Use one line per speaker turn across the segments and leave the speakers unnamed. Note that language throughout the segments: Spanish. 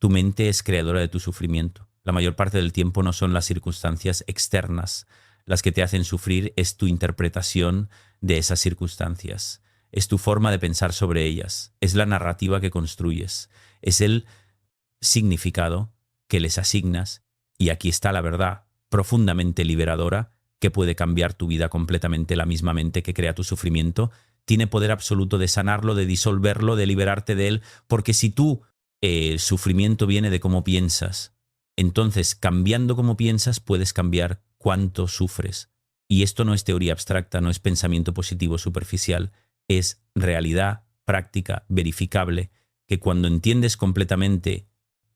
Tu mente es creadora de tu sufrimiento. La mayor parte del tiempo no son las circunstancias externas las que te hacen sufrir, es tu interpretación de esas circunstancias. Es tu forma de pensar sobre ellas. Es la narrativa que construyes. Es el significado que les asignas. Y aquí está la verdad profundamente liberadora que puede cambiar tu vida completamente. La misma mente que crea tu sufrimiento tiene poder absoluto de sanarlo, de disolverlo, de liberarte de él, porque si tú, el sufrimiento viene de cómo piensas, entonces cambiando cómo piensas puedes cambiar cuánto sufres. Y esto no es teoría abstracta, no es pensamiento positivo superficial, es realidad práctica, verificable, que cuando entiendes completamente,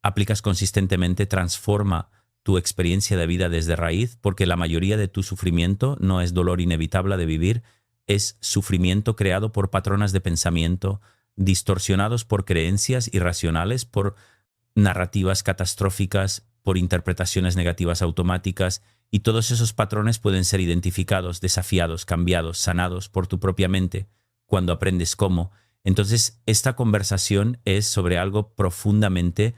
aplicas consistentemente, transforma tu experiencia de vida desde raíz, porque la mayoría de tu sufrimiento no es dolor inevitable de vivir, es sufrimiento creado por patrones de pensamiento, distorsionados por creencias irracionales, por narrativas catastróficas, por interpretaciones negativas automáticas, y todos esos patrones pueden ser identificados, desafiados, cambiados, sanados por tu propia mente, cuando aprendes cómo. Entonces, esta conversación es sobre algo profundamente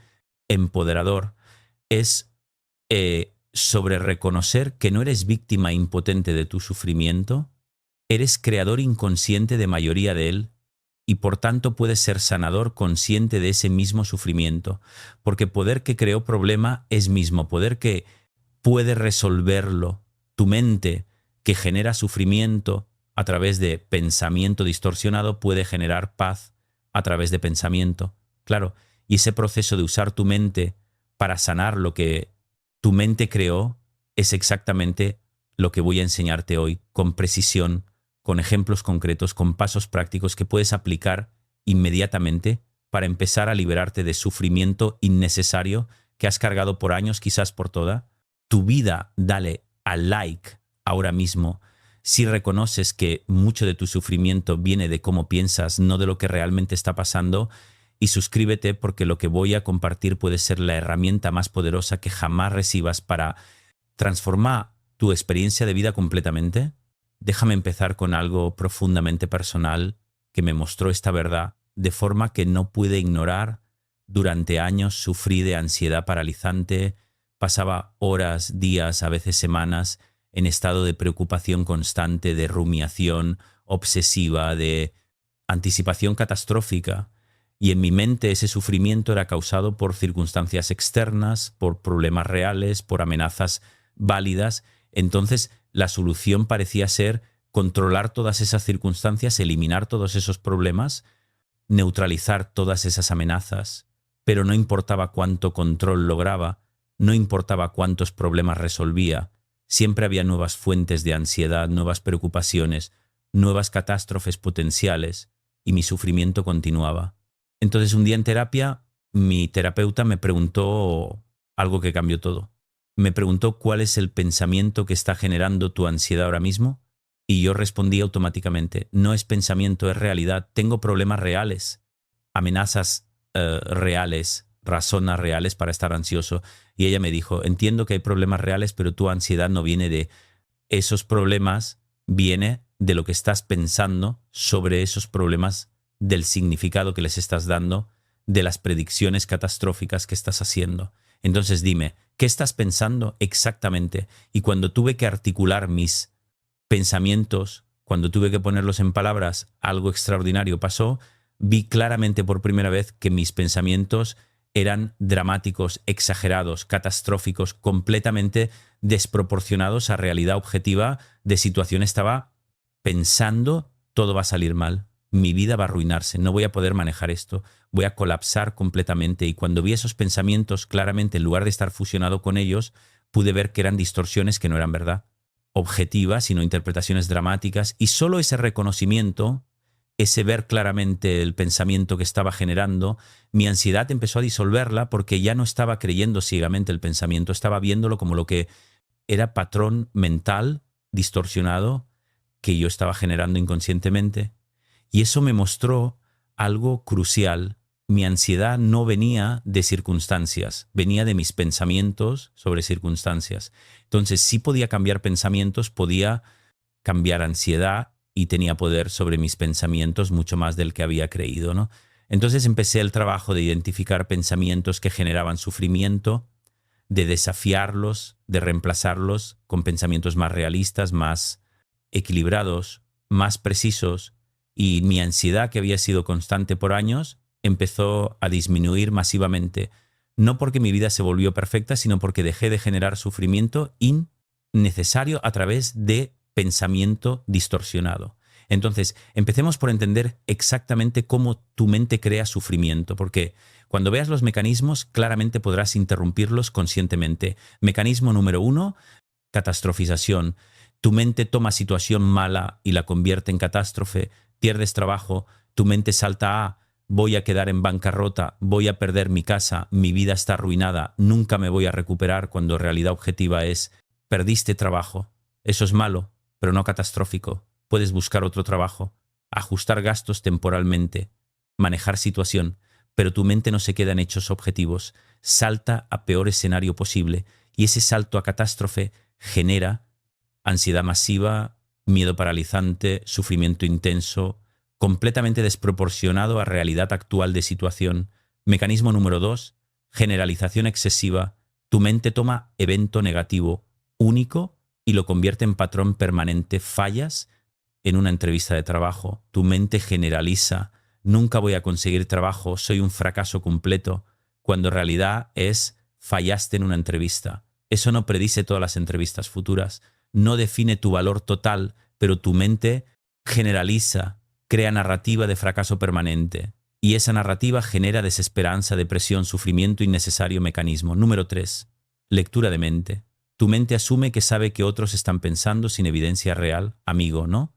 empoderador. Es sobre reconocer que no eres víctima impotente de tu sufrimiento, eres creador inconsciente de mayoría de él, y por tanto puedes ser sanador consciente de ese mismo sufrimiento, porque poder que creó problema es mismo poder que puede resolverlo. Tu mente que genera sufrimiento a través de pensamiento distorsionado puede generar paz a través de pensamiento. Claro, y ese proceso de usar tu mente para sanar lo que tu mente creó es exactamente lo que voy a enseñarte hoy, con precisión, con ejemplos concretos, con pasos prácticos que puedes aplicar inmediatamente para empezar a liberarte de sufrimiento innecesario que has cargado por años, quizás por toda tu vida. Dale al like ahora mismo si reconoces que mucho de tu sufrimiento viene de cómo piensas, no de lo que realmente está pasando, y suscríbete porque lo que voy a compartir puede ser la herramienta más poderosa que jamás recibas para transformar tu experiencia de vida completamente. Déjame empezar con algo profundamente personal que me mostró esta verdad de forma que no pude ignorar. Durante años sufrí de ansiedad paralizante, pasaba horas, días, a veces semanas, en estado de preocupación constante, de rumiación obsesiva, de anticipación catastrófica. Y en mi mente ese sufrimiento era causado por circunstancias externas, por problemas reales, por amenazas válidas. Entonces la solución parecía ser controlar todas esas circunstancias, eliminar todos esos problemas, neutralizar todas esas amenazas, pero no importaba cuánto control lograba, no importaba cuántos problemas resolvía, siempre había nuevas fuentes de ansiedad, nuevas preocupaciones, nuevas catástrofes potenciales, y mi sufrimiento continuaba. Entonces un día en terapia, mi terapeuta me preguntó algo que cambió todo. Me preguntó cuál es el pensamiento que está generando tu ansiedad ahora mismo, y yo respondí automáticamente: no es pensamiento, es realidad. Tengo problemas reales, amenazas reales, razones reales para estar ansioso. Y ella me dijo: entiendo que hay problemas reales, pero tu ansiedad no viene de esos problemas, viene de lo que estás pensando sobre esos problemas, del significado que les estás dando, de las predicciones catastróficas que estás haciendo. Entonces dime, ¿qué estás pensando exactamente? Y cuando tuve que articular mis pensamientos, cuando tuve que ponerlos en palabras, algo extraordinario pasó. Vi claramente por primera vez que mis pensamientos eran dramáticos, exagerados, catastróficos, completamente desproporcionados a realidad objetiva de situación. Estaba pensando: todo va a salir mal, mi vida va a arruinarse, no voy a poder manejar esto, voy a colapsar completamente. Y cuando vi esos pensamientos claramente, en lugar de estar fusionado con ellos, pude ver que eran distorsiones que no eran verdad objetivas, sino interpretaciones dramáticas. Y solo ese reconocimiento, ese ver claramente el pensamiento que estaba generando, mi ansiedad empezó a disolverla, porque ya no estaba creyendo ciegamente el pensamiento, estaba viéndolo como lo que era patrón mental distorsionado que yo estaba generando inconscientemente. Y eso me mostró algo crucial. Mi ansiedad no venía de circunstancias, venía de mis pensamientos sobre circunstancias. Entonces, sí podía cambiar pensamientos, podía cambiar ansiedad, y tenía poder sobre mis pensamientos mucho más del que había creído, ¿no? Entonces empecé el trabajo de identificar pensamientos que generaban sufrimiento, de desafiarlos, de reemplazarlos con pensamientos más realistas, más equilibrados, más precisos, y mi ansiedad, que había sido constante por años, empezó a disminuir masivamente. No porque mi vida se volvió perfecta, sino porque dejé de generar sufrimiento innecesario a través de pensamiento distorsionado. Entonces, empecemos por entender exactamente cómo tu mente crea sufrimiento, porque cuando veas los mecanismos, claramente podrás interrumpirlos conscientemente. Mecanismo número 1, catastrofización. Tu mente toma situación mala y la convierte en catástrofe, pierdes trabajo, tu mente salta a voy a quedar en bancarrota, voy a perder mi casa, mi vida está arruinada, nunca me voy a recuperar, cuando realidad objetiva es perdiste trabajo. Eso es malo, pero no catastrófico. Puedes buscar otro trabajo, ajustar gastos temporalmente, manejar situación, pero tu mente no se queda en hechos objetivos, salta a peor escenario posible, y ese salto a catástrofe genera ansiedad masiva, miedo paralizante, sufrimiento intenso, completamente desproporcionado a realidad actual de situación. Mecanismo número 2, generalización excesiva. Tu mente toma evento negativo, único, y lo convierte en patrón permanente. Fallas en una entrevista de trabajo, tu mente generaliza, nunca voy a conseguir trabajo, soy un fracaso completo, cuando en realidad es fallaste en una entrevista. Eso no predice todas las entrevistas futuras, no define tu valor total, pero tu mente generaliza, crea narrativa de fracaso permanente. Y esa narrativa genera desesperanza, depresión, sufrimiento innecesario. Mecanismo número 3, lectura de mente. Tu mente asume que sabe que otros están pensando sin evidencia real. Amigo, ¿no?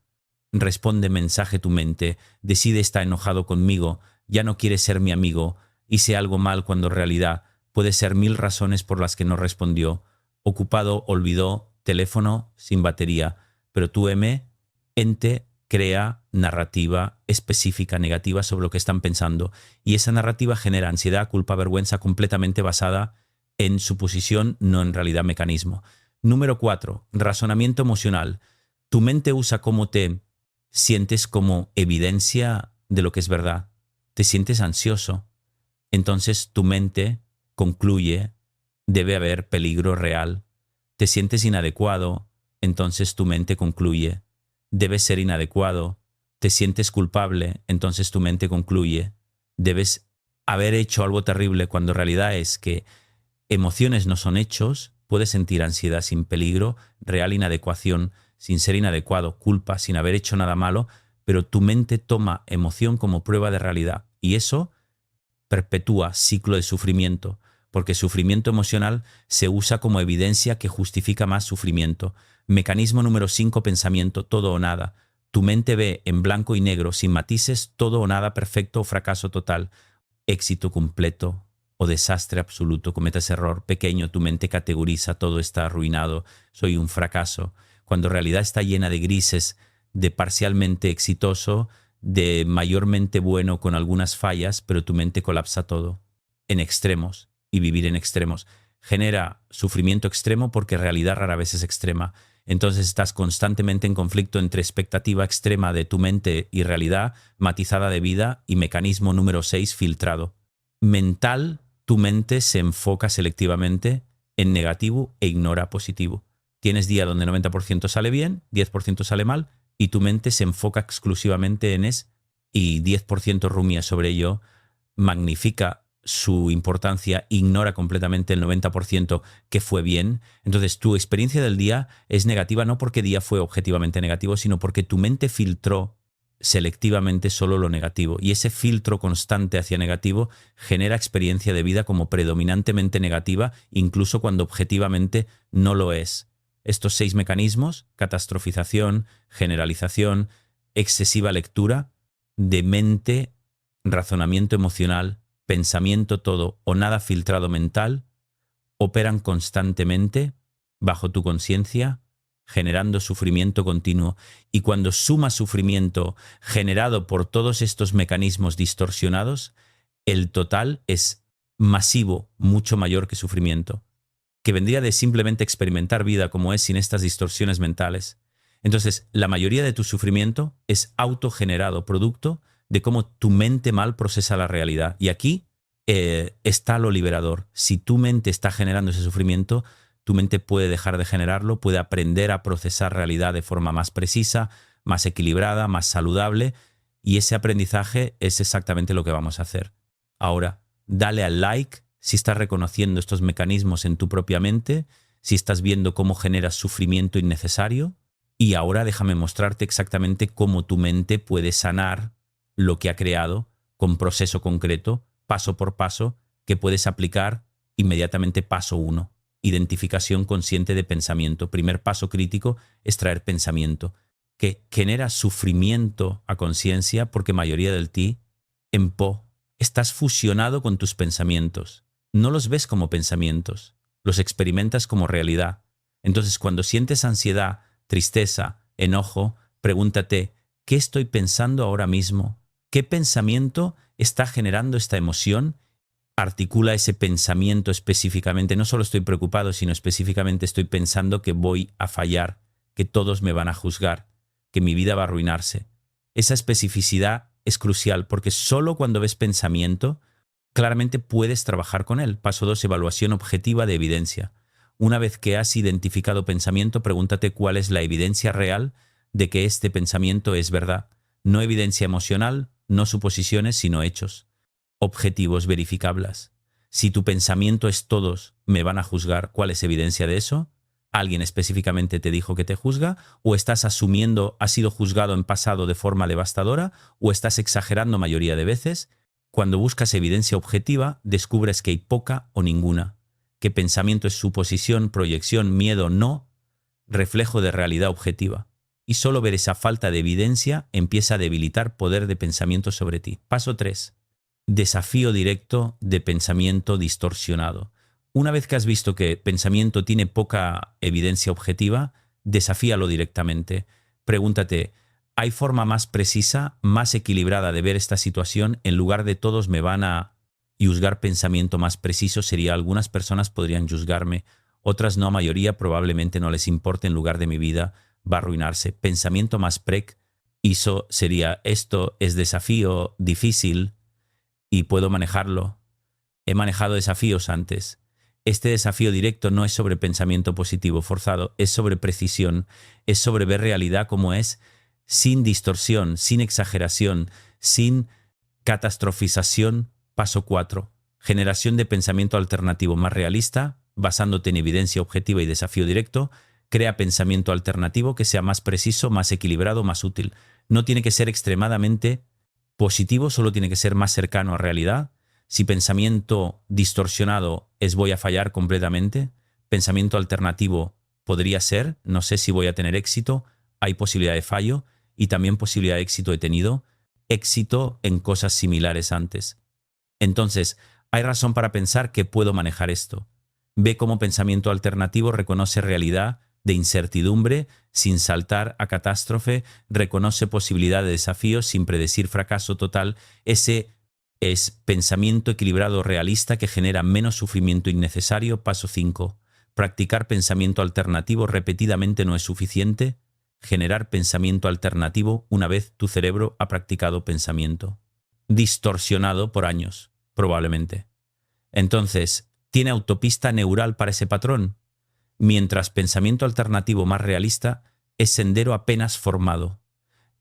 Responde mensaje tu mente, decide está enojado conmigo, ya no quiere ser mi amigo, hice algo mal, cuando en realidad puede ser 1000 razones por las que no respondió. Ocupado, olvidó, teléfono sin batería. Pero tu ente crea narrativa específica negativa sobre lo que están pensando, y esa narrativa genera ansiedad, culpa, vergüenza, completamente basada en suposición, no en realidad mecanismo. Número 4, razonamiento emocional. Tu mente usa cómo te sientes como evidencia de lo que es verdad. Te sientes ansioso, entonces tu mente concluye debe haber peligro real. Te sientes inadecuado, entonces tu mente concluye debes ser inadecuado. Te sientes culpable, entonces tu mente concluye debes haber hecho algo terrible, cuando en realidad es que emociones no son hechos. Puedes sentir ansiedad sin peligro, real inadecuación sin ser inadecuado, culpa sin haber hecho nada malo, pero tu mente toma emoción como prueba de realidad, y eso perpetúa ciclo de sufrimiento, porque sufrimiento emocional se usa como evidencia que justifica más sufrimiento. Mecanismo número 5, pensamiento, todo o nada. Tu mente ve en blanco y negro, sin matices, todo o nada, perfecto o fracaso total, éxito completo o desastre absoluto. Cometes error pequeño, tu mente categoriza, todo está arruinado, soy un fracaso, cuando en realidad está llena de grises, de parcialmente exitoso, de mayormente bueno con algunas fallas, pero tu mente colapsa todo en extremos, y vivir en extremos genera sufrimiento extremo porque realidad rara vez es extrema. Entonces estás constantemente en conflicto entre expectativa extrema de tu mente y realidad matizada de vida. Y mecanismo número 6, filtrado. Mental, tu mente se enfoca selectivamente en negativo e ignora positivo. Tienes día donde 90% sale bien, 10% sale mal, y tu mente se enfoca exclusivamente en y 10% rumia sobre ello, magnifica su importancia, ignora completamente el 90% que fue bien. Entonces tu experiencia del día es negativa, no porque día fue objetivamente negativo, sino porque tu mente filtró selectivamente solo lo negativo, y ese filtro constante hacia negativo genera experiencia de vida como predominantemente negativa, incluso cuando objetivamente no lo es. Estos 6 mecanismos, catastrofización, generalización, excesiva lectura de mente, razonamiento emocional, pensamiento todo o nada filtrado mental, operan constantemente bajo tu conciencia, generando sufrimiento continuo. Y cuando sumas sufrimiento generado por todos estos mecanismos distorsionados, el total es masivo, mucho mayor que sufrimiento, que vendría de simplemente experimentar vida como es sin estas distorsiones mentales. Entonces, la mayoría de tu sufrimiento es autogenerado, producto de cómo tu mente mal procesa la realidad. Y aquí está lo liberador. Si tu mente está generando ese sufrimiento, tu mente puede dejar de generarlo, puede aprender a procesar realidad de forma más precisa, más equilibrada, más saludable, y ese aprendizaje es exactamente lo que vamos a hacer. Ahora, dale al like si estás reconociendo estos mecanismos en tu propia mente, si estás viendo cómo generas sufrimiento innecesario, y ahora déjame mostrarte exactamente cómo tu mente puede sanar lo que ha creado con proceso concreto, paso por paso, que puedes aplicar inmediatamente. Paso 1. Identificación consciente de pensamiento. Primer paso crítico es traer pensamiento, que genera sufrimiento a conciencia porque mayoría del ti, estás fusionado con tus pensamientos. No los ves como pensamientos, los experimentas como realidad. Entonces, cuando sientes ansiedad, tristeza, enojo, pregúntate, ¿qué estoy pensando ahora mismo? ¿Qué pensamiento está generando esta emoción? Articula ese pensamiento específicamente. No solo estoy preocupado, sino específicamente estoy pensando que voy a fallar, que todos me van a juzgar, que mi vida va a arruinarse. Esa especificidad es crucial porque solo cuando ves pensamiento, claramente puedes trabajar con él. Paso 2, evaluación objetiva de evidencia. Una vez que has identificado pensamiento, pregúntate cuál es la evidencia real de que este pensamiento es verdad. No evidencia emocional, no suposiciones, sino hechos. Objetivos verificables. Si tu pensamiento es todos me van a juzgar, ¿cuál es evidencia de eso? ¿Alguien específicamente te dijo que te juzga? ¿O estás asumiendo, has sido juzgado en pasado de forma devastadora? ¿O estás exagerando mayoría de veces? Cuando buscas evidencia objetiva, descubres que hay poca o ninguna. Que pensamiento es suposición, proyección, miedo, no, reflejo de realidad objetiva. Y solo ver esa falta de evidencia empieza a debilitar poder de pensamiento sobre ti. Paso 3. Desafío directo de pensamiento distorsionado. Una vez que has visto que pensamiento tiene poca evidencia objetiva, desafíalo directamente. Pregúntate, ¿hay forma más precisa, más equilibrada de ver esta situación? En lugar de todos me van a juzgar, pensamiento más preciso sería algunas personas podrían juzgarme, otras no, mayoría probablemente no les importe, en lugar de mi vida va a arruinarse. Pensamiento más preciso sería, esto es desafío difícil y puedo manejarlo. He manejado desafíos antes. Este desafío directo no es sobre pensamiento positivo forzado, es sobre precisión, es sobre ver realidad como es, sin distorsión, sin exageración, sin catastrofización. Paso 4. Generación de pensamiento alternativo más realista, basándote en evidencia objetiva y desafío directo. Crea pensamiento alternativo que sea más preciso, más equilibrado, más útil. No tiene que ser extremadamente positivo, solo tiene que ser más cercano a realidad. Si pensamiento distorsionado es voy a fallar completamente, pensamiento alternativo podría ser, no sé si voy a tener éxito, hay posibilidad de fallo y también posibilidad de éxito he tenido, éxito en cosas similares antes. Entonces, hay razón para pensar que puedo manejar esto. Ve cómo pensamiento alternativo reconoce realidad de incertidumbre sin saltar a catástrofe, reconoce posibilidad de desafío sin predecir fracaso total. Ese es pensamiento equilibrado realista que genera menos sufrimiento innecesario. Paso 5. Practicar pensamiento alternativo repetidamente no es suficiente. Generar pensamiento alternativo una vez tu cerebro ha practicado pensamiento distorsionado por años, probablemente. Entonces, ¿tiene autopista neural para ese patrón? Mientras pensamiento alternativo más realista es sendero apenas formado.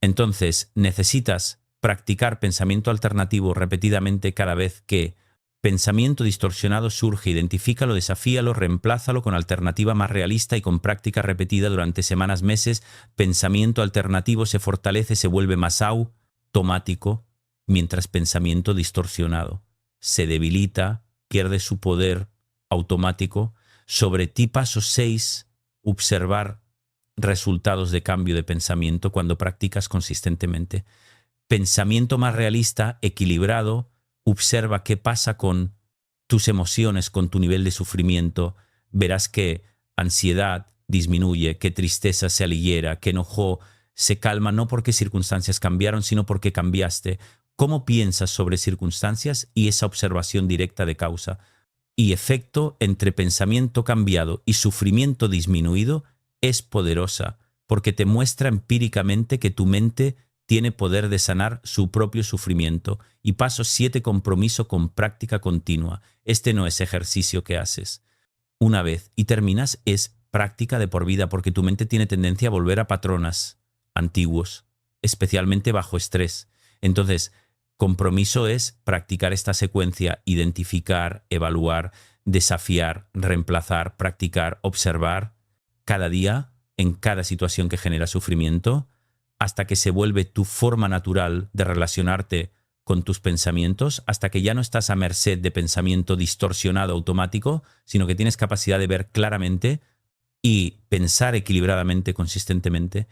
Entonces, necesitas practicar pensamiento alternativo repetidamente cada vez que pensamiento distorsionado surge. Identifícalo, desafíalo, reemplázalo con alternativa más realista y con práctica repetida durante semanas, meses. Pensamiento alternativo se fortalece, se vuelve más automático, mientras pensamiento distorsionado se debilita, pierde su poder automático sobre ti. Paso 6. Observar resultados de cambio de pensamiento cuando practicas consistentemente. Pensamiento más realista, equilibrado, observa qué pasa con tus emociones, con tu nivel de sufrimiento. Verás que ansiedad disminuye, que tristeza se aliviera, que enojo se calma, no porque circunstancias cambiaron, sino porque cambiaste. ¿Cómo piensas sobre circunstancias? Y esa observación directa de causa y efecto entre pensamiento cambiado y sufrimiento disminuido es poderosa, porque te muestra empíricamente que tu mente tiene poder de sanar su propio sufrimiento. Y paso 7, compromiso con práctica continua. Este no es ejercicio que haces una vez y terminas, es práctica de por vida, porque tu mente tiene tendencia a volver a patrones antiguos, especialmente bajo estrés. Entonces, compromiso es practicar esta secuencia: identificar, evaluar, desafiar, reemplazar, practicar, observar cada día en cada situación que genera sufrimiento, hasta que se vuelve tu forma natural de relacionarte con tus pensamientos, hasta que ya no estás a merced de pensamiento distorsionado automático, sino que tienes capacidad de ver claramente y pensar equilibradamente, consistentemente.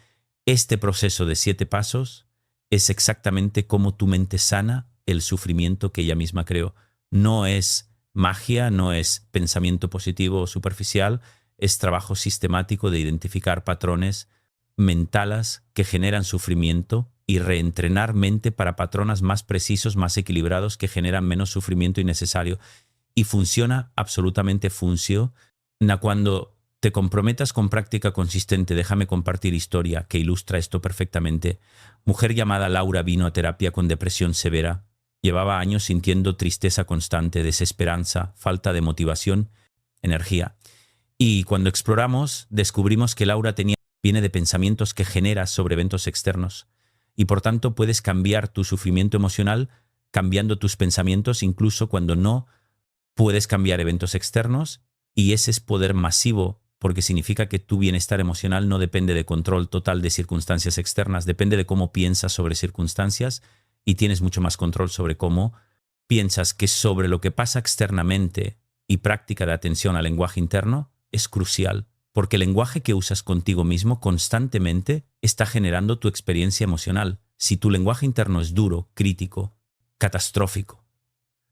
Este proceso de 7 pasos es exactamente cómo tu mente sana el sufrimiento que ella misma creó. No es magia, no es pensamiento positivo o superficial, es trabajo sistemático de identificar patrones mentales que generan sufrimiento y reentrenar mente para patrones más precisos, más equilibrados, que generan menos sufrimiento innecesario. Y funciona, absolutamente funciona, cuando te comprometas con práctica consistente. Déjame compartir historia que ilustra esto perfectamente. Mujer llamada Laura vino a terapia con depresión severa. Llevaba años sintiendo tristeza constante, desesperanza, falta de motivación, energía. Y cuando exploramos, descubrimos que Laura viene de pensamientos que generas sobre eventos externos. Y por tanto puedes cambiar tu sufrimiento emocional cambiando tus pensamientos, incluso cuando no puedes cambiar eventos externos. Y ese es poder masivo, porque significa que tu bienestar emocional no depende de control total de circunstancias externas, depende de cómo piensas sobre circunstancias, y tienes mucho más control sobre cómo piensas, que sobre lo que pasa externamente. Y práctica de atención al lenguaje interno es crucial, porque el lenguaje que usas contigo mismo constantemente está generando tu experiencia emocional. Si tu lenguaje interno es duro, crítico, catastrófico,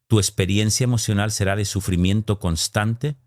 tu experiencia emocional será de sufrimiento constante.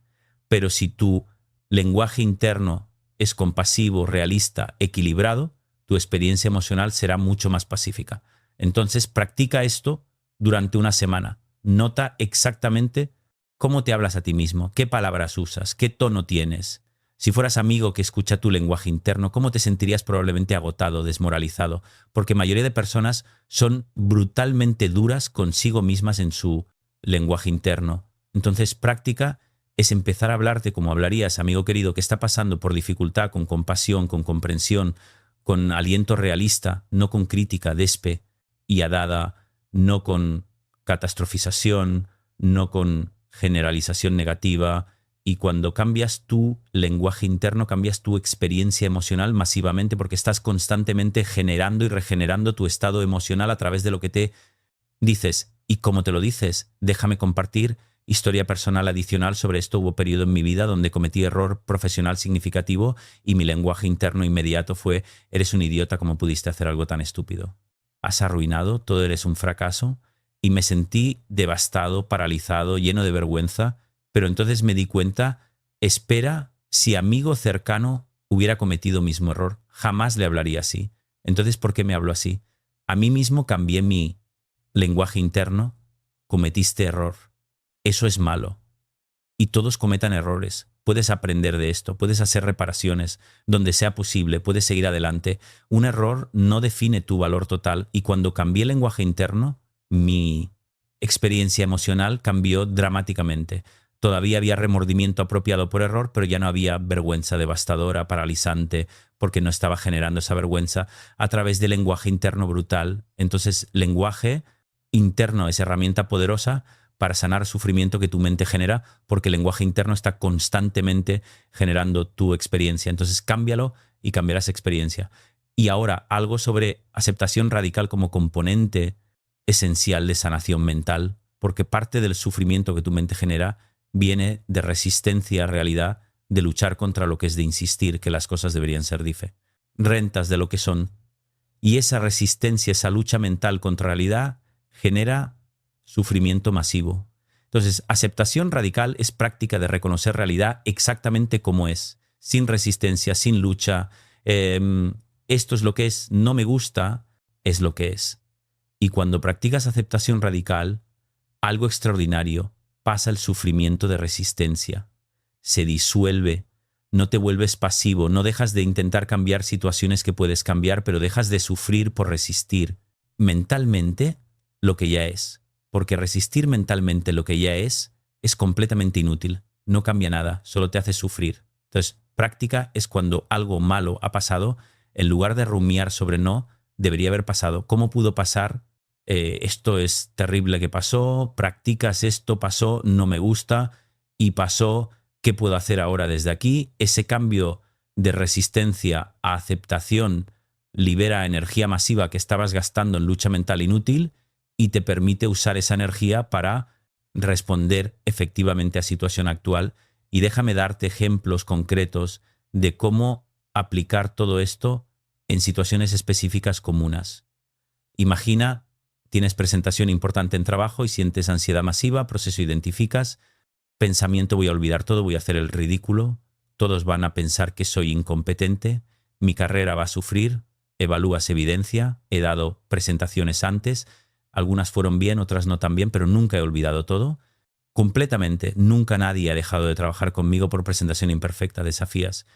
Pero si tu lenguaje interno es compasivo, realista, equilibrado, tu experiencia emocional será mucho más pacífica. Entonces, practica esto durante una semana. Nota exactamente cómo te hablas a ti mismo, qué palabras usas, qué tono tienes. Si fueras amigo que escucha tu lenguaje interno, ¿cómo te sentirías? Probablemente agotado, desmoralizado, porque la mayoría de personas son brutalmente duras consigo mismas en su lenguaje interno. Entonces, práctica es empezar a hablarte como hablarías, amigo querido, que está pasando por dificultad, con compasión, con comprensión, con aliento realista, no con crítica despiadada, no con catastrofización, no con generalización negativa. Y cuando cambias tu lenguaje interno, cambias tu experiencia emocional masivamente, porque estás constantemente generando y regenerando tu estado emocional a través de lo que te dices. Y como te lo dices, déjame compartir historia personal adicional sobre esto. Hubo periodo en mi vida donde cometí error profesional significativo y mi lenguaje interno inmediato fue: eres un idiota, ¿cómo pudiste hacer algo tan estúpido? Has arruinado, todo eres un fracaso. Y me sentí devastado, paralizado, lleno de vergüenza. Pero entonces me di cuenta, espera, si amigo cercano hubiera cometido mismo error, jamás le hablaría así. Entonces, ¿por qué me hablo así? A mí mismo cambié mi lenguaje interno. Cometiste error. Eso es malo. Y todos cometan errores. Puedes aprender de esto, puedes hacer reparaciones donde sea posible, puedes seguir adelante. Un error no define tu valor total. Y cuando cambié el lenguaje interno, mi experiencia emocional cambió dramáticamente. Todavía había remordimiento apropiado por error, pero ya no había vergüenza devastadora, paralizante, porque no estaba generando esa vergüenza a través del lenguaje interno brutal. Entonces, lenguaje interno es herramienta poderosa para sanar sufrimiento que tu mente genera, porque el lenguaje interno está constantemente generando tu experiencia. Entonces, cámbialo y cambiarás experiencia. Y ahora, algo sobre aceptación radical como componente esencial de sanación mental, porque parte del sufrimiento que tu mente genera viene de resistencia a realidad, de luchar contra lo que es de insistir que las cosas deberían ser rentas de lo que son. Y esa resistencia, esa lucha mental contra realidad, genera sufrimiento masivo. Entonces, aceptación radical es práctica de reconocer realidad exactamente como es, sin resistencia, sin lucha. Esto es lo que es, no me gusta, es lo que es. Y cuando practicas aceptación radical, algo extraordinario pasa: el sufrimiento de resistencia se disuelve no te vuelves pasivo, no dejas de intentar cambiar situaciones que puedes cambiar, pero dejas de sufrir por resistir mentalmente lo que ya es. Porque resistir mentalmente lo que ya es completamente inútil, no cambia nada, solo te hace sufrir. Entonces, práctica es cuando algo malo ha pasado, en lugar de rumiar sobre no, debería haber pasado. ¿Cómo pudo pasar? Esto es terrible que pasó, practicas esto, pasó, no me gusta y pasó. ¿Qué puedo hacer ahora desde aquí? Ese cambio de resistencia a aceptación libera energía masiva que estabas gastando en lucha mental inútil y te permite usar esa energía para responder efectivamente a situación actual. Y déjame darte ejemplos concretos de cómo aplicar todo esto en situaciones específicas comunes. Imagina, tienes presentación importante en trabajo y sientes ansiedad masiva, proceso identificas, pensamiento voy a olvidar todo, voy a hacer el ridículo, todos van a pensar que soy incompetente, mi carrera va a sufrir, evalúas evidencia, he dado presentaciones antes, algunas fueron bien, otras no tan bien, pero nunca he olvidado todo. Completamente, nunca nadie ha dejado de trabajar conmigo por presentación imperfecta, desafías.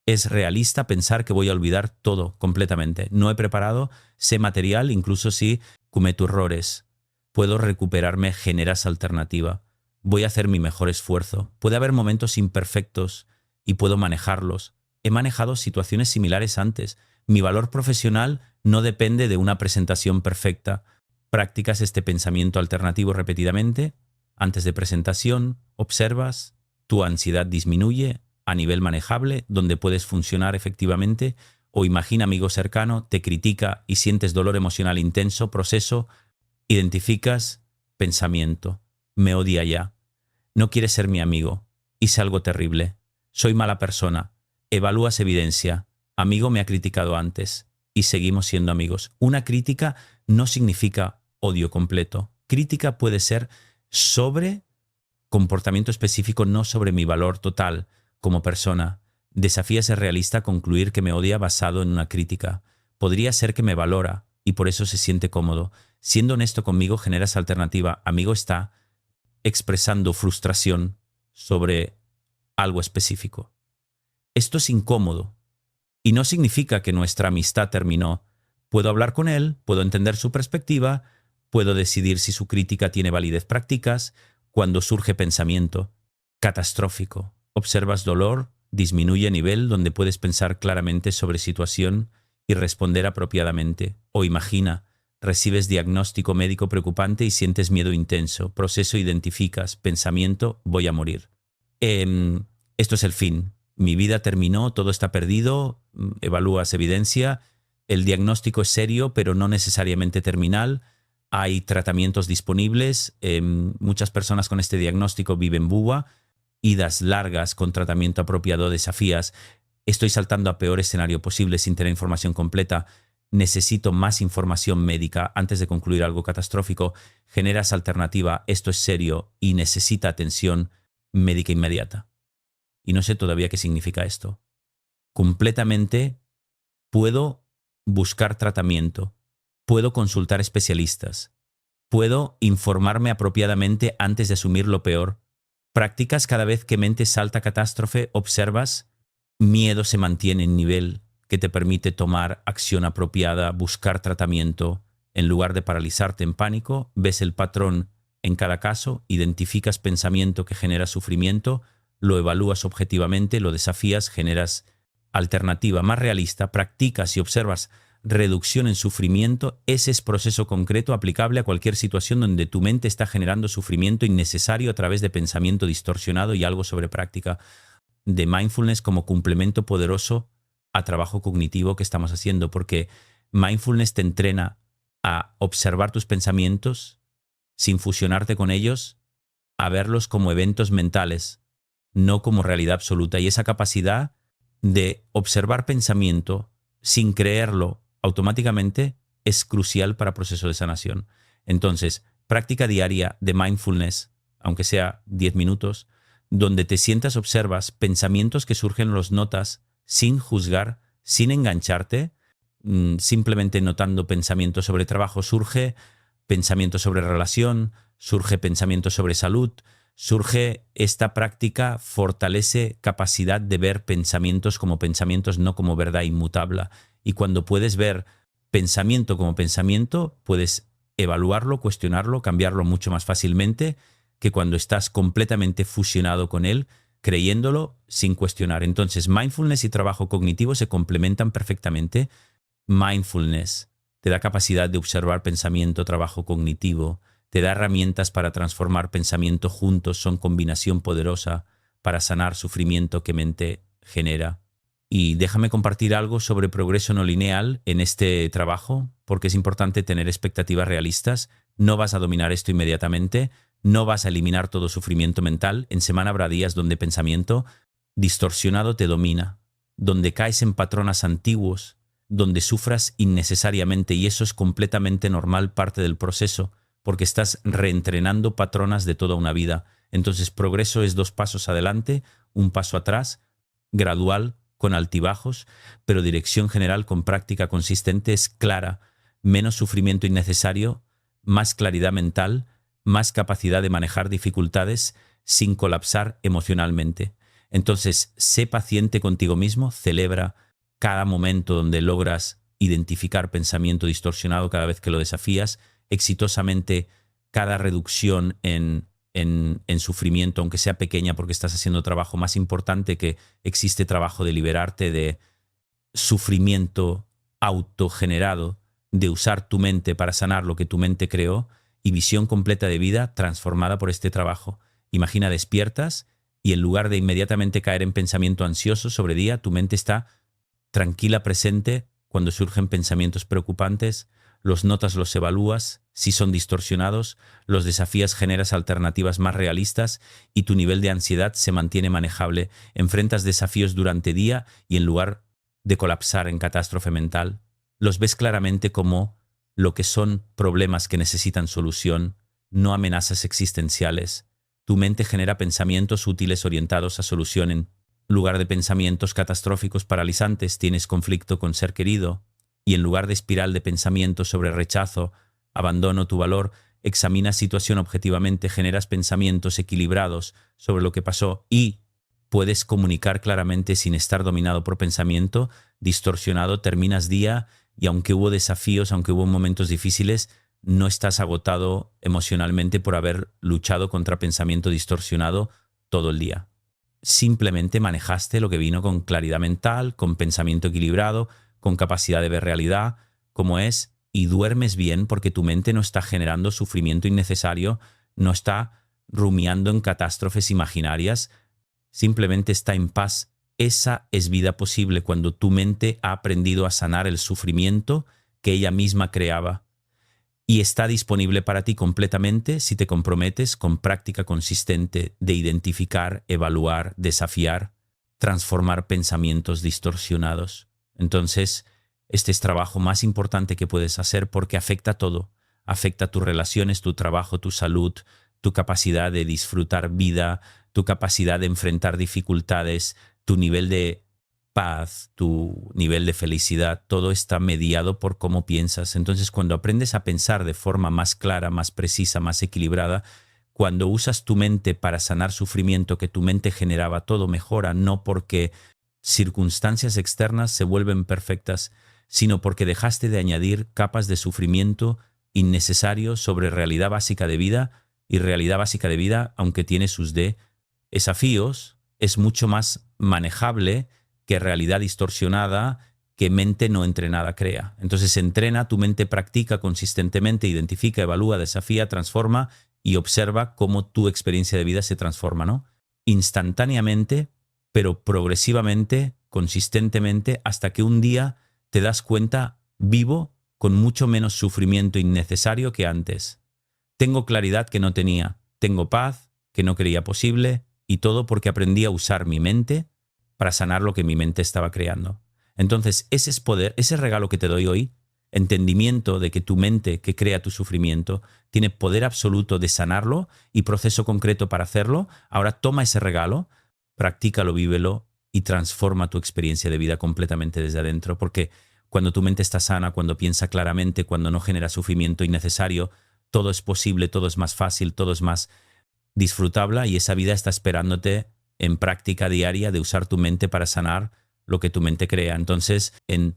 Es realista pensar que voy a olvidar todo completamente. No he preparado, sé material, incluso si cometo errores. Puedo recuperarme, generas alternativa. Voy a hacer mi mejor esfuerzo. Puede haber momentos imperfectos y puedo manejarlos. He manejado situaciones similares antes. Mi valor profesional no depende de una presentación perfecta. Practicas este pensamiento alternativo repetidamente. Antes de presentación, observas, tu ansiedad disminuye a nivel manejable, donde puedes funcionar efectivamente, o imagina amigo cercano, te critica y sientes dolor emocional intenso, proceso, identificas, pensamiento, me odia ya, no quiere ser mi amigo, hice algo terrible, soy mala persona, evalúas evidencia, amigo me ha criticado antes y seguimos siendo amigos. Una crítica no significa odio completo, crítica puede ser sobre comportamiento específico, no sobre mi valor total como persona. Desafía ser realista a concluir que me odia basado en una crítica. Podría ser que me valora y por eso se siente cómodo. Siendo honesto conmigo generas alternativa. Amigo está expresando frustración sobre algo específico. Esto es incómodo y no significa que nuestra amistad terminó. Puedo hablar con él, puedo entender su perspectiva, puedo decidir si su crítica tiene validez. Prácticas cuando surge pensamiento catastrófico. Observas dolor, disminuye nivel donde puedes pensar claramente sobre situación y responder apropiadamente. O imagina, recibes diagnóstico médico preocupante y sientes miedo intenso. Proceso, identificas, pensamiento, voy a morir. Esto es el fin. Mi vida terminó, todo está perdido, evalúas evidencia, el diagnóstico es serio, pero no necesariamente terminal. Hay tratamientos disponibles, muchas personas con este diagnóstico viven BUA, idas largas con tratamiento apropiado, desafías. Estoy saltando a peor escenario posible sin tener información completa. Necesito más información médica antes de concluir algo catastrófico. Generas alternativa, esto es serio y necesita atención médica inmediata. Y no sé todavía qué significa esto. Completamente puedo buscar tratamiento, puedo consultar especialistas, puedo informarme apropiadamente antes de asumir lo peor. Practicas cada vez que mente salta catástrofe, observas, miedo se mantiene en nivel que te permite tomar acción apropiada, buscar tratamiento. En lugar de paralizarte en pánico, ves el patrón en cada caso, identificas pensamiento que genera sufrimiento, lo evalúas objetivamente, lo desafías, generas alternativa más realista, practicas y observas reducción en sufrimiento. Ese es proceso concreto aplicable a cualquier situación donde tu mente está generando sufrimiento innecesario a través de pensamiento distorsionado y algo sobre práctica de mindfulness como complemento poderoso a trabajo cognitivo que estamos haciendo, porque mindfulness te entrena a observar tus pensamientos sin fusionarte con ellos, a verlos como eventos mentales, no como realidad absoluta. Y esa capacidad de observar pensamiento sin creerlo automáticamente es crucial para proceso de sanación. Entonces, práctica diaria de mindfulness, aunque sea 10 minutos, donde te sientas, observas pensamientos que surgen, los notas sin juzgar, sin engancharte, simplemente notando pensamientos sobre trabajo. Surge pensamiento sobre relación, surge pensamiento sobre salud, surge esta práctica, fortalece capacidad de ver pensamientos como pensamientos, no como verdad inmutable. Y cuando puedes ver pensamiento como pensamiento, puedes evaluarlo, cuestionarlo, cambiarlo mucho más fácilmente que cuando estás completamente fusionado con él, creyéndolo sin cuestionar. Entonces, mindfulness y trabajo cognitivo se complementan perfectamente. Mindfulness te da capacidad de observar pensamiento, trabajo cognitivo, te da herramientas para transformar pensamiento juntos, son combinación poderosa para sanar sufrimiento que mente genera. Y déjame compartir algo sobre progreso no lineal en este trabajo, porque es importante tener expectativas realistas. No vas a dominar esto inmediatamente, no vas a eliminar todo sufrimiento mental. En semana habrá días donde pensamiento distorsionado te domina, donde caes en patrones antiguos, donde sufras innecesariamente, y eso es completamente normal, parte del proceso, porque estás reentrenando patronas de toda una vida. Entonces, progreso es 2 pasos adelante, 1 paso atrás, gradual, con altibajos, pero dirección general con práctica consistente es clara, menos sufrimiento innecesario, más claridad mental, más capacidad de manejar dificultades sin colapsar emocionalmente. Entonces, sé paciente contigo mismo, celebra cada momento donde logras identificar pensamiento distorsionado cada vez que lo desafías, exitosamente cada reducción en sufrimiento, aunque sea pequeña porque estás haciendo trabajo. Más importante que existe trabajo de liberarte de sufrimiento autogenerado, de usar tu mente para sanar lo que tu mente creó, y visión completa de vida transformada por este trabajo. Imagina, despiertas y en lugar de inmediatamente caer en pensamiento ansioso sobre día, tu mente está tranquila, presente. Cuando surgen pensamientos preocupantes, los notas, los evalúas, si son distorsionados, los desafías, generas alternativas más realistas y tu nivel de ansiedad se mantiene manejable. Enfrentas desafíos durante día y en lugar de colapsar en catástrofe mental, los ves claramente como lo que son problemas que necesitan solución, no amenazas existenciales. Tu mente genera pensamientos útiles orientados a solución en lugar de pensamientos catastróficos paralizantes. Tienes conflicto con ser querido y en lugar de espiral de pensamientos sobre rechazo, abandono, tu valor, examinas situación objetivamente, generas pensamientos equilibrados sobre lo que pasó y puedes comunicar claramente sin estar dominado por pensamiento distorsionado. Terminas día y aunque hubo desafíos, aunque hubo momentos difíciles, no estás agotado emocionalmente por haber luchado contra pensamiento distorsionado todo el día. Simplemente manejaste lo que vino con claridad mental, con pensamiento equilibrado, con capacidad de ver realidad como es, y duermes bien porque tu mente no está generando sufrimiento innecesario, no está rumiando en catástrofes imaginarias, simplemente está en paz. Esa es vida posible cuando tu mente ha aprendido a sanar el sufrimiento que ella misma creaba. Y está disponible para ti completamente si te comprometes con práctica consistente de identificar, evaluar, desafiar, transformar pensamientos distorsionados. Entonces, este es trabajo más importante que puedes hacer porque afecta todo. Afecta tus relaciones, tu trabajo, tu salud, tu capacidad de disfrutar vida, tu capacidad de enfrentar dificultades, tu nivel de paz, tu nivel de felicidad. Todo está mediado por cómo piensas. Entonces, cuando aprendes a pensar de forma más clara, más precisa, más equilibrada, cuando usas tu mente para sanar sufrimiento que tu mente generaba, todo mejora, no porque circunstancias externas se vuelven perfectas, sino porque dejaste de añadir capas de sufrimiento innecesario sobre realidad básica de vida, y realidad básica de vida, aunque tiene sus desafíos, es mucho más manejable que realidad distorsionada que mente no entrenada crea. Entonces entrena, tu mente practica consistentemente, identifica, evalúa, desafía, transforma y observa cómo tu experiencia de vida se transforma, ¿no? Instantáneamente, pero progresivamente, consistentemente, hasta que un día te das cuenta, vivo con mucho menos sufrimiento innecesario que antes. Tengo claridad que no tenía, tengo paz que no creía posible, y todo porque aprendí a usar mi mente para sanar lo que mi mente estaba creando. Entonces, ese es poder, ese regalo que te doy hoy, entendimiento de que tu mente que crea tu sufrimiento tiene poder absoluto de sanarlo y proceso concreto para hacerlo. Ahora toma ese regalo, practícalo, vívelo y transforma tu experiencia de vida completamente desde adentro, porque cuando tu mente está sana, cuando piensa claramente, cuando no genera sufrimiento innecesario, todo es posible, todo es más fácil, todo es más disfrutadla y esa vida está esperándote en práctica diaria de usar tu mente para sanar lo que tu mente crea. Entonces, en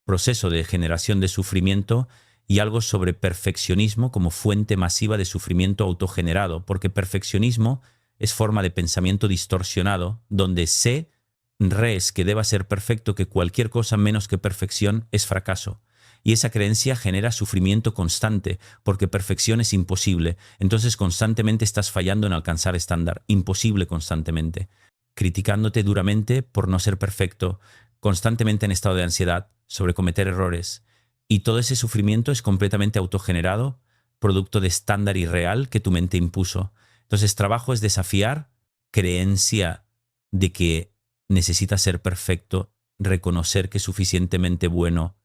proceso de generación de sufrimiento y algo sobre perfeccionismo como fuente masiva de sufrimiento autogenerado, porque perfeccionismo es forma de pensamiento distorsionado, donde sé, res, que deba ser perfecto, que cualquier cosa menos que perfección es fracaso. Y esa creencia genera sufrimiento constante, porque perfección es imposible. Entonces constantemente estás fallando en alcanzar estándar, imposible constantemente, criticándote duramente por no ser perfecto, constantemente en estado de ansiedad, sobre cometer errores. Y todo ese sufrimiento es completamente autogenerado, producto de estándar irreal que tu mente impuso. Entonces, trabajo es desafiar creencia de que necesitas ser perfecto, reconocer que es suficientemente bueno,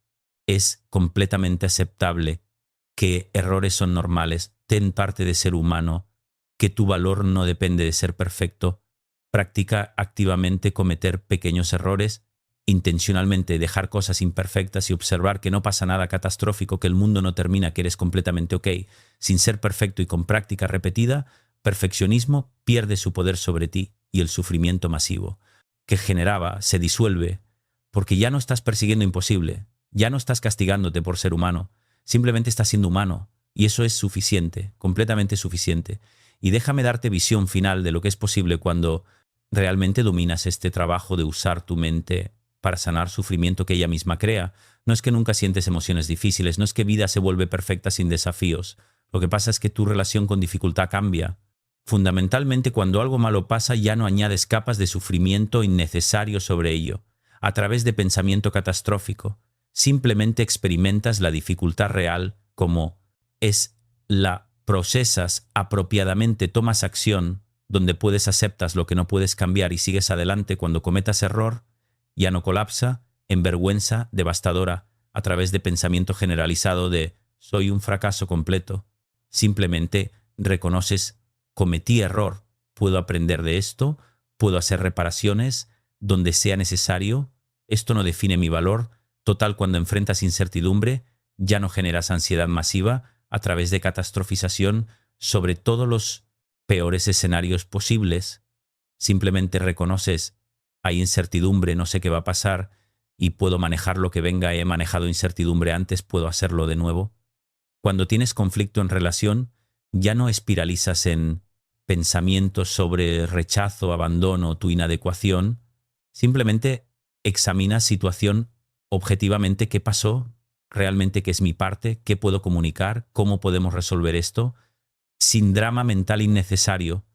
es completamente aceptable, que errores son normales, ten parte de ser humano, que tu valor no depende de ser perfecto. Practica activamente cometer pequeños errores, intencionalmente dejar cosas imperfectas y observar que no pasa nada catastrófico, que el mundo no termina, que eres completamente ok. Sin ser perfecto y con práctica repetida, perfeccionismo pierde su poder sobre ti y el sufrimiento masivo que generaba se disuelve porque ya no estás persiguiendo imposible, ya no estás castigándote por ser humano, simplemente estás siendo humano y eso es suficiente, completamente suficiente. Y déjame darte visión final de lo que es posible cuando realmente dominas este trabajo de usar tu mente para sanar sufrimiento que ella misma crea. No es que nunca sientes emociones difíciles, no es que vida se vuelve perfecta sin desafíos. Lo que pasa es que tu relación con dificultad cambia. Fundamentalmente, cuando algo malo pasa, ya no añades capas de sufrimiento innecesario sobre ello, a través de pensamiento catastrófico. Simplemente experimentas la dificultad real como es, la procesas apropiadamente, tomas acción, donde puedes aceptas lo que no puedes cambiar y sigues adelante. Cuando cometas error, ya no colapsa en vergüenza devastadora a través de pensamiento generalizado de soy un fracaso completo. Simplemente reconoces cometí error, puedo aprender de esto, puedo hacer reparaciones donde sea necesario, esto no define mi valor. Total, cuando enfrentas incertidumbre, ya no generas ansiedad masiva a través de catastrofización sobre todos los peores escenarios posibles. Simplemente reconoces, hay incertidumbre, no sé qué va a pasar y puedo manejar lo que venga, he manejado incertidumbre antes, puedo hacerlo de nuevo. Cuando tienes conflicto en relación, ya no espiralizas en pensamientos sobre rechazo, abandono, tu inadecuación. Simplemente examinas situación objetivamente, qué pasó, realmente qué es mi parte, qué puedo comunicar, cómo podemos resolver esto, sin drama mental innecesario,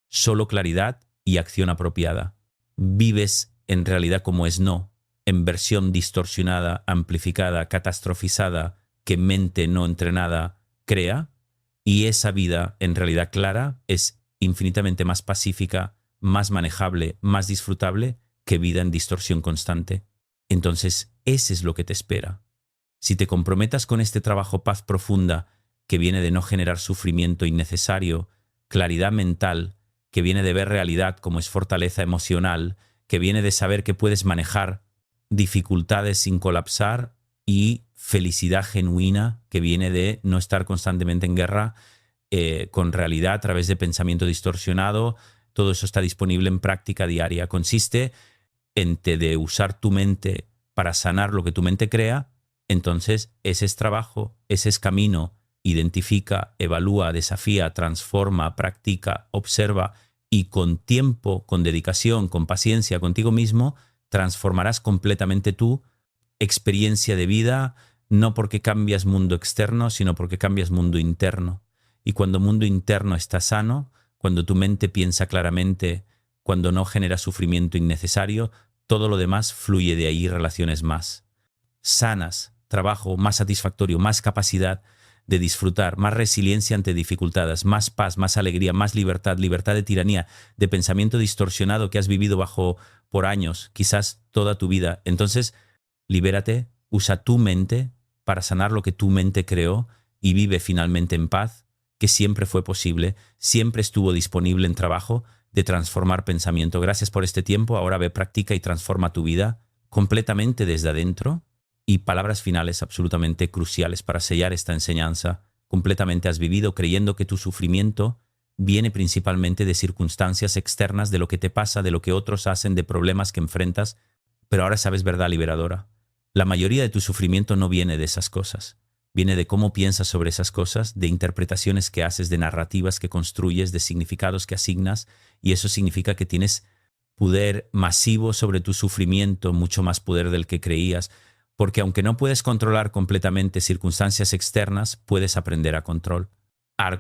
solo claridad y acción apropiada. Vives en realidad como es no, en versión distorsionada, amplificada, catastrofizada, que mente no entrenada crea, y esa vida en realidad clara es infinitamente más pacífica, más manejable, más disfrutable que vida en distorsión constante. Entonces, ese es lo que te espera. Si te comprometas con este trabajo paz profunda que viene de no generar sufrimiento innecesario, claridad mental, que viene de ver realidad como es fortaleza emocional, que viene de saber que puedes manejar dificultades sin colapsar, y felicidad genuina que viene de no estar constantemente en guerra con realidad a través de pensamiento distorsionado. Todo eso está disponible en práctica diaria. Consiste en de usar tu mente para sanar lo que tu mente crea. Entonces ese es trabajo, ese es camino. Identifica, evalúa, desafía, transforma, practica, observa y con tiempo, con dedicación, con paciencia contigo mismo, transformarás completamente tú experiencia de vida, no porque cambias mundo externo, sino porque cambias mundo interno. Y cuando mundo interno está sano, cuando tu mente piensa claramente, cuando no genera sufrimiento innecesario, todo lo demás fluye de ahí, relaciones más sanas, trabajo más satisfactorio, más capacidad de disfrutar, más resiliencia ante dificultades, más paz, más alegría, más libertad, libertad de tiranía, de pensamiento distorsionado que has vivido bajo por años, quizás toda tu vida. Entonces, libérate, usa tu mente para sanar lo que tu mente creó y vive finalmente en paz, que siempre fue posible, siempre estuvo disponible en trabajo de transformar pensamiento. Gracias por este tiempo, ahora ve, practica y transforma tu vida completamente desde adentro. Y palabras finales absolutamente cruciales para sellar esta enseñanza. Completamente has vivido creyendo que tu sufrimiento viene principalmente de circunstancias externas, de lo que te pasa, de lo que otros hacen, de problemas que enfrentas, pero ahora sabes verdad liberadora. La mayoría de tu sufrimiento no viene de esas cosas. Viene de cómo piensas sobre esas cosas, de interpretaciones que haces, de narrativas que construyes, de significados que asignas, y eso significa que tienes poder masivo sobre tu sufrimiento, mucho más poder del que creías, porque aunque no puedes controlar completamente circunstancias externas, puedes aprender a controlar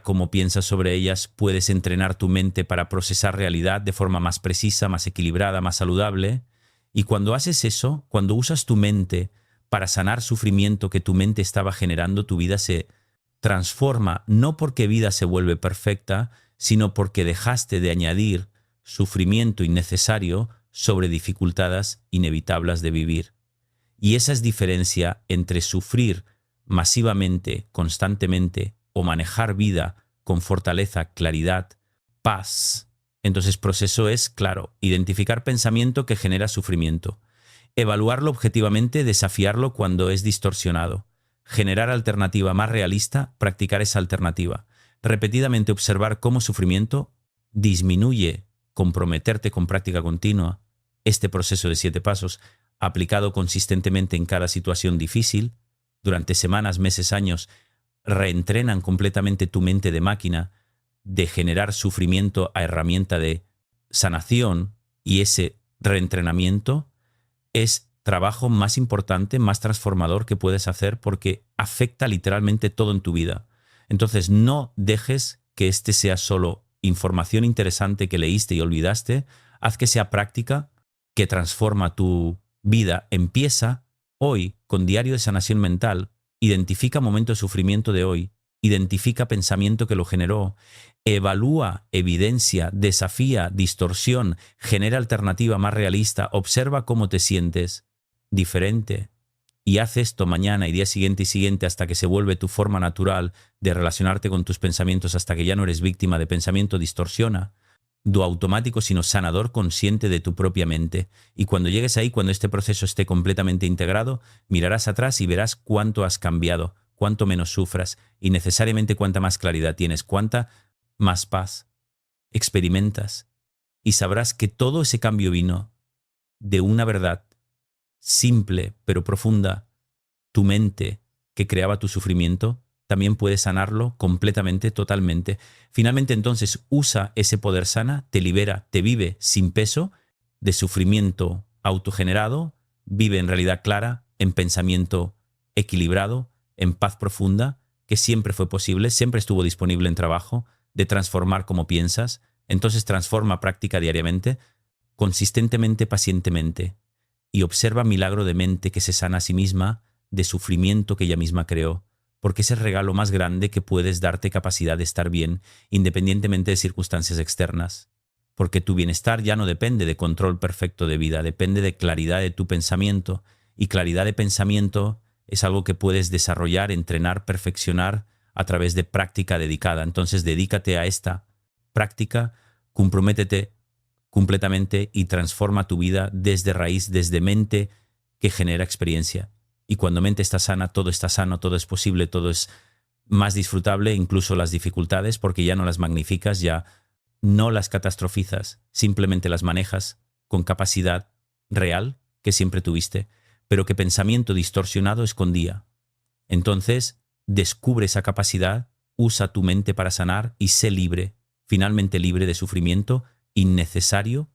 cómo piensas sobre ellas, puedes entrenar tu mente para procesar realidad de forma más precisa, más equilibrada, más saludable. Y cuando haces eso, cuando usas tu mente para sanar sufrimiento que tu mente estaba generando, tu vida se transforma, no porque vida se vuelve perfecta, sino porque dejaste de añadir sufrimiento innecesario sobre dificultades inevitables de vivir. Y esa es diferencia entre sufrir masivamente, constantemente, o manejar vida con fortaleza, claridad, paz. Entonces, proceso es, claro, identificar pensamiento que genera sufrimiento, evaluarlo objetivamente, desafiarlo cuando es distorsionado, generar alternativa más realista, practicar esa alternativa, repetidamente observar cómo sufrimiento disminuye, comprometerte con práctica continua, este proceso de 7 pasos, aplicado consistentemente en cada situación difícil, durante semanas, meses, años, reentrenan completamente tu mente de máquina, de generar sufrimiento a herramienta de sanación, y ese reentrenamiento es trabajo más importante, más transformador que puedes hacer porque afecta literalmente todo en tu vida. Entonces no dejes que este sea solo información interesante que leíste y olvidaste, haz que sea práctica que transforma tu vida. Empieza hoy con diario de sanación mental. Identifica momento de sufrimiento de hoy, identifica pensamiento que lo generó, evalúa evidencia, desafía, distorsión, genera alternativa más realista, observa cómo te sientes diferente y haz esto mañana y día siguiente y siguiente hasta que se vuelve tu forma natural de relacionarte con tus pensamientos, hasta que ya no eres víctima de pensamiento, distorsiona. Do automático, sino sanador consciente de tu propia mente. Y cuando llegues ahí, cuando este proceso esté completamente integrado, mirarás atrás y verás cuánto has cambiado, cuánto menos sufras y necesariamente cuánta más claridad tienes, cuánta más paz experimentas. Y sabrás que todo ese cambio vino de una verdad simple pero profunda. Tu mente que creaba tu sufrimiento también puede sanarlo completamente, totalmente. Finalmente, entonces, usa ese poder sana, te libera, te vive sin peso de sufrimiento autogenerado, vive en realidad clara, en pensamiento equilibrado, en paz profunda, que siempre fue posible, siempre estuvo disponible en trabajo, de transformar como piensas. Entonces transforma, práctica diariamente, consistentemente, pacientemente, y observa milagro de mente que se sana a sí misma de sufrimiento que ella misma creó, porque es el regalo más grande que puedes darte, capacidad de estar bien, independientemente de circunstancias externas. Porque tu bienestar ya no depende de control perfecto de vida, depende de claridad de tu pensamiento, y claridad de pensamiento es algo que puedes desarrollar, entrenar, perfeccionar a través de práctica dedicada. Entonces, dedícate a esta práctica, comprométete completamente y transforma tu vida desde raíz, desde mente que genera experiencia. Y cuando mente está sana, todo está sano, todo es posible, todo es más disfrutable, incluso las dificultades, porque ya no las magnificas, ya no las catastrofizas, simplemente las manejas con capacidad real que siempre tuviste, pero que pensamiento distorsionado escondía. Entonces, descubre esa capacidad, usa tu mente para sanar y sé libre, finalmente libre de sufrimiento innecesario,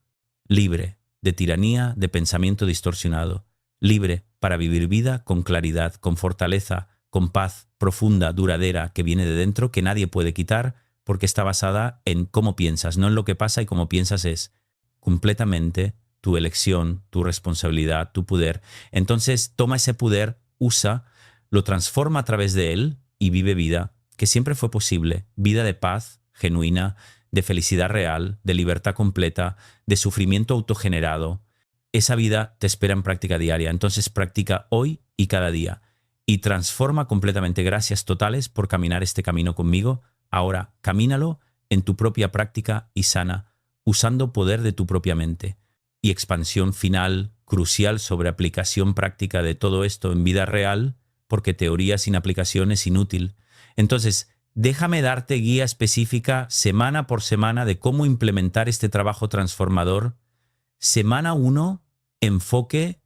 libre de tiranía, de pensamiento distorsionado, libre para vivir vida con claridad, con fortaleza, con paz profunda, duradera, que viene de dentro, que nadie puede quitar, porque está basada en cómo piensas, no en lo que pasa, y cómo piensas es completamente tu elección, tu responsabilidad, tu poder. Entonces toma ese poder, usa, lo transforma a través de él y vive vida que siempre fue posible, vida de paz genuina, de felicidad real, de libertad completa, de sufrimiento autogenerado. Esa vida te espera en práctica diaria. Entonces practica hoy y cada día y transforma completamente. Gracias totales por caminar este camino conmigo. Ahora camínalo en tu propia práctica y sana, usando poder de tu propia mente. Y expansión final, crucial sobre aplicación práctica de todo esto en vida real, porque teoría sin aplicación es inútil. Entonces, Déjame darte guía específica semana por semana de cómo implementar este trabajo transformador. Semana 1, enfoque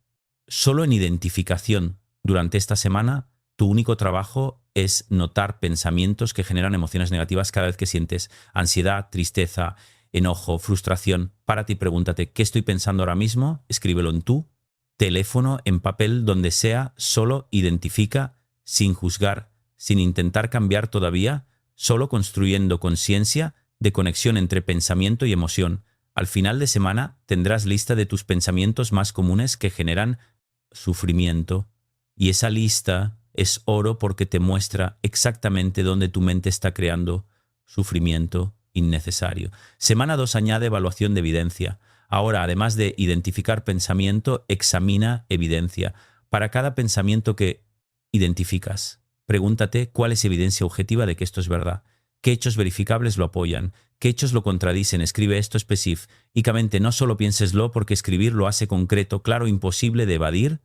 solo en identificación. Durante esta semana, tu único trabajo es notar pensamientos que generan emociones negativas cada vez que sientes ansiedad, tristeza, enojo, frustración. Párate y pregúntate, ¿qué estoy pensando ahora mismo? Escríbelo en tu teléfono, en papel, donde sea. Solo identifica, sin juzgar, sin intentar cambiar todavía, solo construyendo conciencia de conexión entre pensamiento y emoción. Al final de semana tendrás lista de tus pensamientos más comunes que generan sufrimiento. Y esa lista es oro porque te muestra exactamente dónde tu mente está creando sufrimiento innecesario. Semana 2 añade evaluación de evidencia. Ahora, además de identificar pensamiento, examina evidencia. Para cada pensamiento que identificas, pregúntate cuál es evidencia objetiva de que esto es verdad. ¿Qué hechos verificables lo apoyan? ¿Qué hechos lo contradicen? Escribe esto específicamente. No solo piénseslo, porque escribir lo hace concreto, claro, imposible de evadir,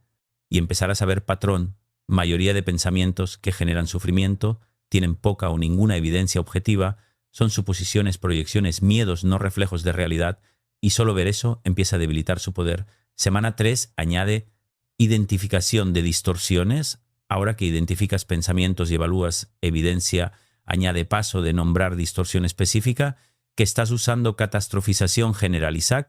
y empezarás a ver patrón. Mayoría de pensamientos que generan sufrimiento tienen poca o ninguna evidencia objetiva, son suposiciones, proyecciones, miedos, no reflejos de realidad, y solo ver eso empieza a debilitar su poder. Semana 3 añade identificación de distorsiones. Ahora que identificas pensamientos y evalúas evidencia, añade paso de nombrar distorsión específica, que estás usando catastrofización generalizada,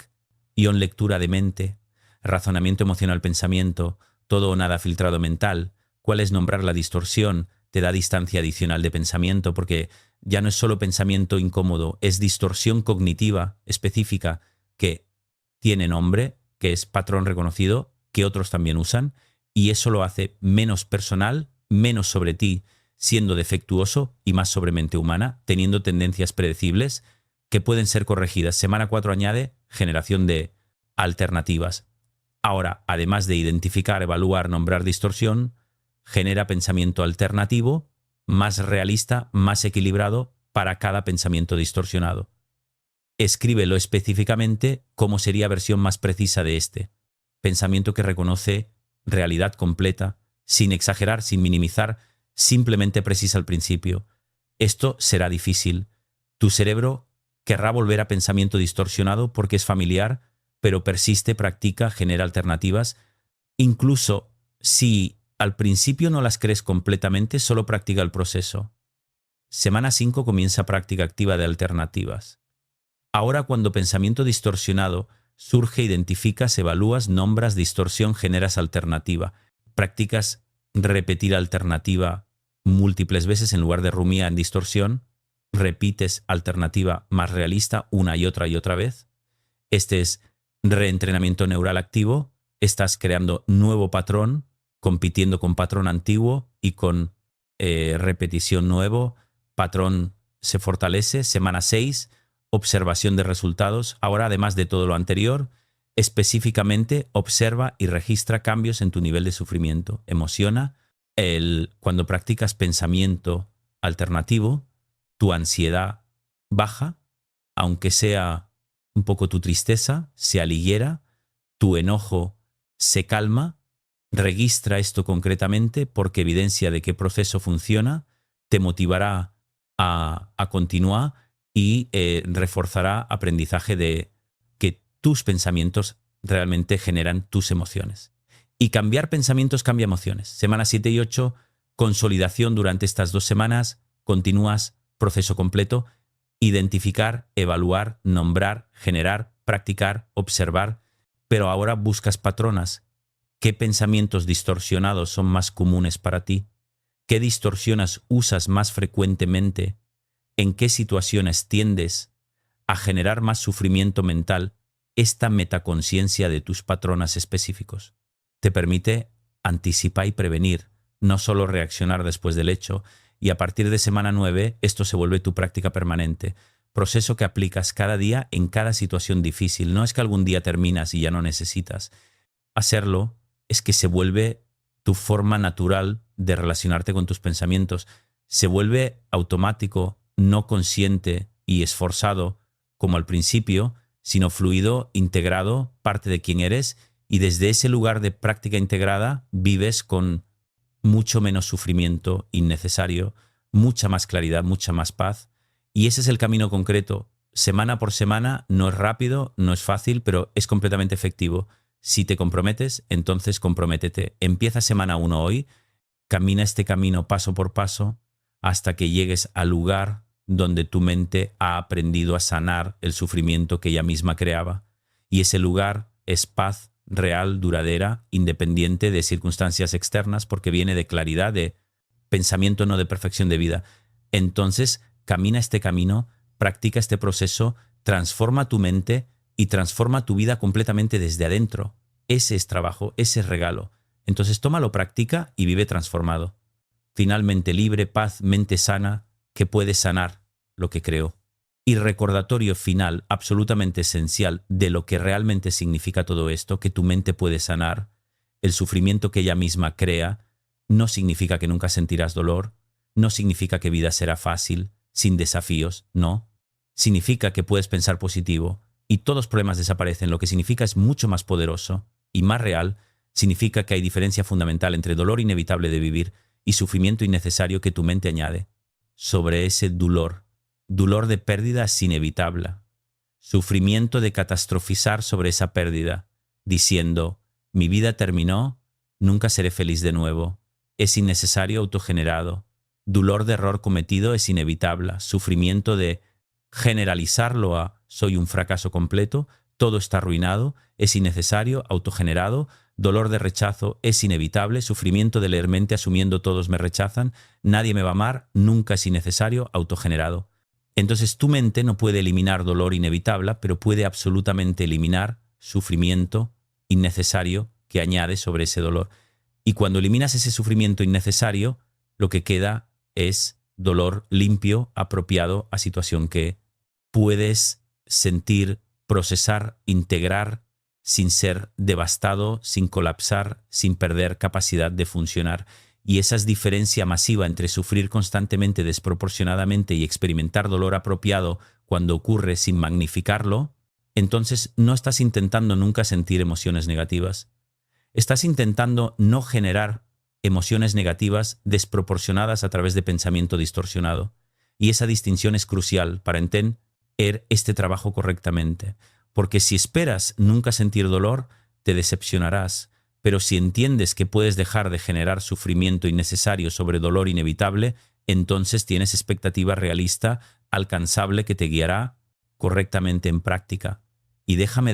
lectura de mente, razonamiento emocional pensamiento, todo o nada filtrado mental. ¿Cuál es nombrar la distorsión? Te da distancia adicional de pensamiento, porque ya no es solo pensamiento incómodo, es distorsión cognitiva específica que tiene nombre, que es patrón reconocido, que otros también usan, y eso lo hace menos personal, menos sobre ti, siendo defectuoso, y más sobre mente humana, teniendo tendencias predecibles que pueden ser corregidas. Semana 4 añade generación de alternativas. Ahora, además de identificar, evaluar, nombrar distorsión, genera pensamiento alternativo, más realista, más equilibrado para cada pensamiento distorsionado. Escríbelo específicamente cómo sería versión más precisa de este. Pensamiento que reconoce realidad completa, sin exagerar, sin minimizar, simplemente precisa al principio. Esto será difícil. Tu cerebro querrá volver a pensamiento distorsionado porque es familiar, pero persiste, practica, genera alternativas. Incluso si al principio no las crees completamente, solo practica el proceso. Semana 5 comienza práctica activa de alternativas. Ahora, cuando pensamiento distorsionado surge, identificas, evalúas, nombras distorsión, generas alternativa. Practicas repetir alternativa múltiples veces en lugar de rumiar en distorsión. Repites alternativa más realista una y otra vez. Este es reentrenamiento neural activo. Estás creando nuevo patrón, compitiendo con patrón antiguo y con repetición nuevo. Patrón se fortalece. Semana 6, observación de resultados. Ahora, además de todo lo anterior, específicamente observa y registra cambios en tu nivel de sufrimiento. Emociona. Cuando practicas pensamiento alternativo, tu ansiedad baja, aunque sea un poco tu tristeza, se aliviera, tu enojo se calma. Registra esto concretamente porque evidencia de qué proceso funciona, te motivará a continuar y reforzará aprendizaje de que tus pensamientos realmente generan tus emociones. Y cambiar pensamientos cambia emociones. Semana 7 y 8, consolidación durante estas 2 semanas, continúas, proceso completo, identificar, evaluar, nombrar, generar, practicar, observar, pero ahora buscas patronas. ¿Qué pensamientos distorsionados son más comunes para ti? ¿Qué distorsiones usas más frecuentemente? ¿En qué situaciones tiendes a generar más sufrimiento mental? Esta metaconciencia de tus patronas específicos te permite anticipar y prevenir, no solo reaccionar después del hecho, y a partir de semana 9 esto se vuelve tu práctica permanente. Proceso que aplicas cada día en cada situación difícil. No es que algún día terminas y ya no necesitas hacerlo, es que se vuelve tu forma natural de relacionarte con tus pensamientos. Se vuelve automático, no consciente y esforzado como al principio, sino fluido, integrado, parte de quién eres, y desde ese lugar de práctica integrada vives con mucho menos sufrimiento innecesario, mucha más claridad, mucha más paz. Y ese es el camino concreto. Semana por semana, no es rápido, no es fácil, pero es completamente efectivo. Si te comprometes, entonces comprométete. Empieza semana 1 hoy, camina este camino paso por paso hasta que llegues al lugar donde tu mente ha aprendido a sanar el sufrimiento que ella misma creaba. Y ese lugar es paz real, duradera, independiente de circunstancias externas, porque viene de claridad, de pensamiento, no de perfección de vida. Entonces, camina este camino, practica este proceso, transforma tu mente y transforma tu vida completamente desde adentro. Ese es trabajo, ese es regalo. Entonces, tómalo, practica y vive transformado. Finalmente libre, paz, mente sana, que puede sanar lo que creó. Y recordatorio final, absolutamente esencial, de lo que realmente significa todo esto, que tu mente puede sanar, el sufrimiento que ella misma crea, no significa que nunca sentirás dolor, no significa que vida será fácil, sin desafíos, no. Significa que puedes pensar positivo y todos los problemas desaparecen. Lo que significa es mucho más poderoso y más real. Significa que hay diferencia fundamental entre dolor inevitable de vivir y sufrimiento innecesario que tu mente añade. Sobre ese dolor de pérdida es inevitable. Sufrimiento de catastrofizar sobre esa pérdida, diciendo, mi vida terminó, nunca seré feliz de nuevo. Es innecesario, autogenerado. Dolor de error cometido es inevitable. Sufrimiento de generalizarlo a soy un fracaso completo, todo está arruinado, es innecesario, autogenerado. Dolor de rechazo es inevitable. Sufrimiento de leer mente asumiendo todos me rechazan, nadie me va a amar, nunca es innecesario, autogenerado. Entonces tu mente no puede eliminar dolor inevitable, pero puede absolutamente eliminar sufrimiento innecesario que añade sobre ese dolor. Y cuando eliminas ese sufrimiento innecesario, lo que queda es dolor limpio, apropiado a situación que puedes sentir, procesar, integrar, sin ser devastado, sin colapsar, sin perder capacidad de funcionar. Y esa es diferencia masiva entre sufrir constantemente desproporcionadamente y experimentar dolor apropiado cuando ocurre sin magnificarlo. Entonces no estás intentando nunca sentir emociones negativas. Estás intentando no generar emociones negativas desproporcionadas a través de pensamiento distorsionado. Y esa distinción es crucial para entender este trabajo correctamente. Porque si esperas nunca sentir dolor, te decepcionarás. Pero si entiendes que puedes dejar de generar sufrimiento innecesario sobre dolor inevitable, entonces tienes expectativa realista, alcanzable, que te guiará correctamente en práctica. Y déjame